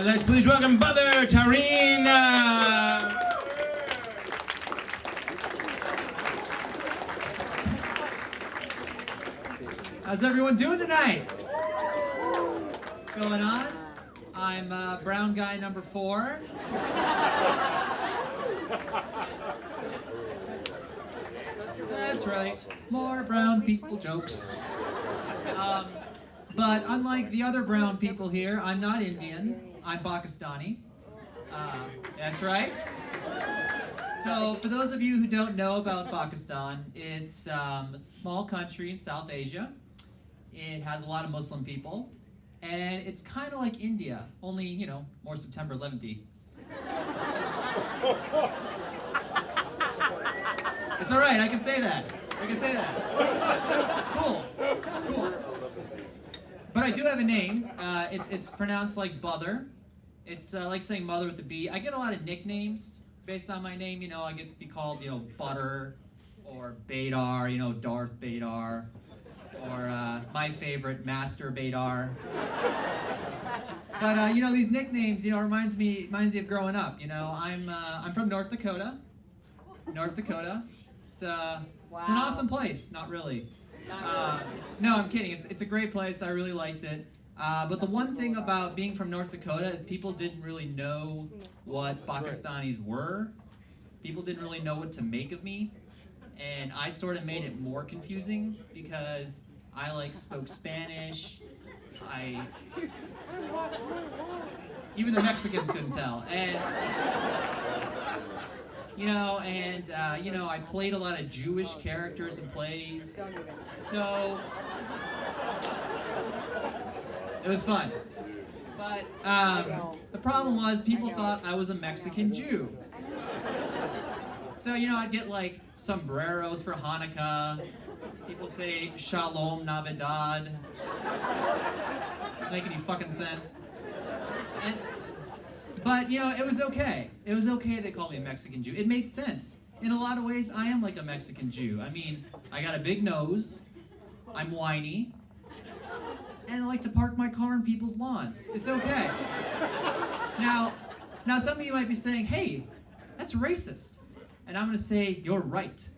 Let's please welcome Mother Tareen. How's everyone doing tonight? What's going on? I'm brown guy number 4. That's right. More brown people jokes. But unlike the other brown people here, I'm not Indian. I'm Pakistani. That's right. So for those of you who don't know about Pakistan, it's a small country in South Asia. It has a lot of Muslim people. And it's kind of like India, only, you know, more September 11th-y. It's all right, I can say that. I can say that. It's cool. It's cool. But I do have a name. It's pronounced like Bother. It's like saying mother with a B. I get a lot of nicknames based on my name. You know, I get to be called, you know, Butter or Badar, you know, Darth Badar. Or my favorite, Master Badar. But you know, these nicknames, you know, reminds me of growing up. You know, I'm from North Dakota. North Dakota. It's an awesome place. Not really. No, I'm kidding. It's a great place. I really liked it. But the one thing about being from North Dakota is people didn't really know what Pakistanis were. People didn't really know what to make of me. And I sort of made it more confusing because I like spoke Spanish. Even the Mexicans couldn't tell. And you know, I played a lot of Jewish characters in plays. So it was fun. But the problem was people thought I was a Mexican Jew. So, you know, I'd get like sombreros for Hanukkah. People say Shalom Navidad. Doesn't make any fucking sense. But, you know, it was okay. It was okay they called me a Mexican Jew. It made sense. In a lot of ways, I am like a Mexican Jew. I mean, I got a big nose. I'm whiny. And I like to park my car on people's lawns. It's okay. Now some of you might be saying, hey, that's racist. And I'm going to say, you're right.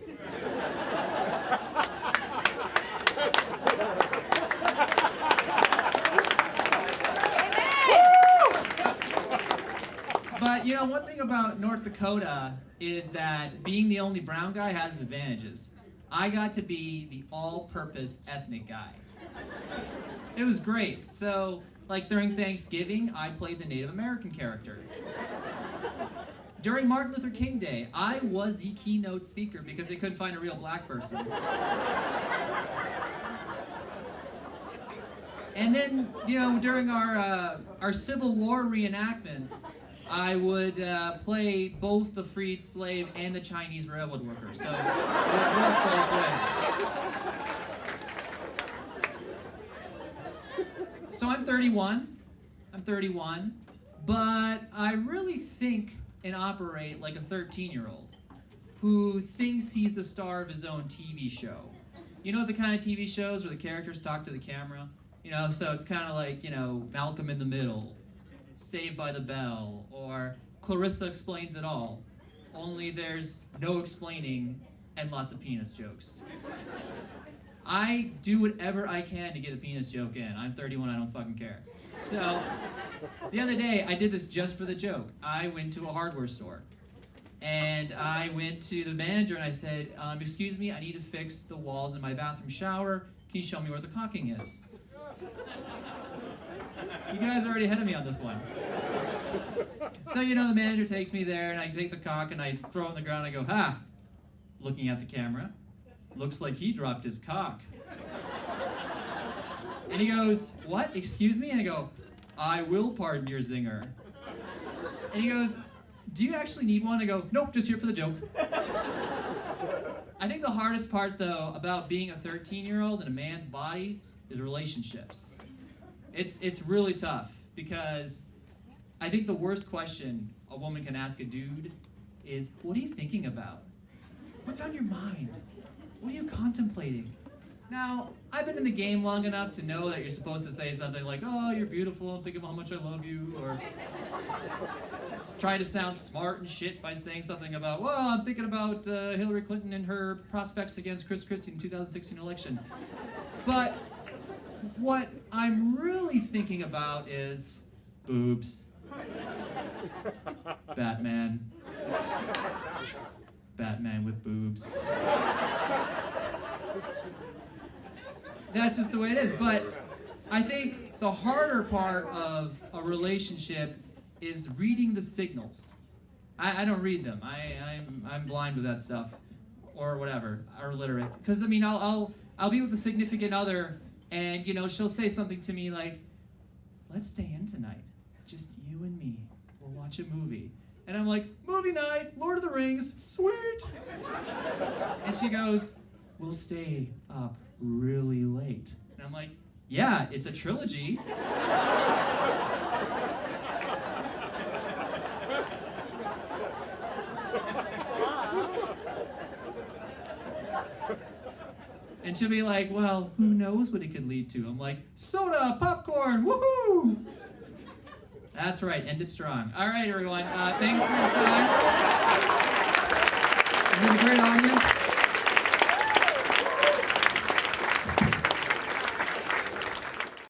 But, you know, one thing about North Dakota is that being the only brown guy has advantages. I got to be the all-purpose ethnic guy. It was great. So, like during Thanksgiving, I played the Native American character. During Martin Luther King Day, I was the keynote speaker because they couldn't find a real black person. And then, you know, during our Civil War reenactments, I would play both the freed slave and the Chinese railroad worker. So it worked both ways. So I'm 31, but I really think and operate like a 13-year-old who thinks he's the star of his own TV show. You know the kind of TV shows where the characters talk to the camera? You know, so it's kind of like, you know, Malcolm in the Middle, Saved by the Bell, or Clarissa Explains It All. Only there's no explaining and lots of penis jokes. I do whatever I can to get a penis joke in. I'm 31, I don't fucking care. So, the other day, I did this just for the joke. I went to a hardware store. And I went to the manager and I said, excuse me, I need to fix the walls in my bathroom shower. Can you show me where the caulking is? You guys are already ahead of me on this one. So, you know, the manager takes me there and I take the caulk and I throw it on the ground and I go, ha! Looking at the camera. Looks like he dropped his cock. And he goes, what? Excuse me? And I go, I will pardon your zinger. And he goes, do you actually need one? I go, nope, just here for the joke. I think the hardest part, though, about being a 13-year-old in a man's body is relationships. It's really tough because I think the worst question a woman can ask a dude is, what are you thinking about? What's on your mind? What are you contemplating? Now, I've been in the game long enough to know that you're supposed to say something like, oh, you're beautiful, I'm thinking about how much I love you, or try to sound smart and shit by saying something about, well, I'm thinking about Hillary Clinton and her prospects against Chris Christie in the 2016 election. But what I'm really thinking about is boobs. Batman. Batman with boobs. That's just the way it is. But I think the harder part of a relationship is reading the signals. I don't read them. I'm blind with that stuff, or whatever, or illiterate. Because I mean, I'll be with a significant other, and you know, she'll say something to me like, "Let's stay in tonight, just you and me. We'll watch a movie." And I'm like, "Movie night, Lord of the Rings, sweet." And she goes, "We'll stay up really late." And I'm like, "Yeah, it's a trilogy." And she'll be like, "Well, who knows what it could lead to?" I'm like, "Soda, popcorn, woohoo!" That's right, end it strong. All right, everyone, thanks for your time. It was a great audience.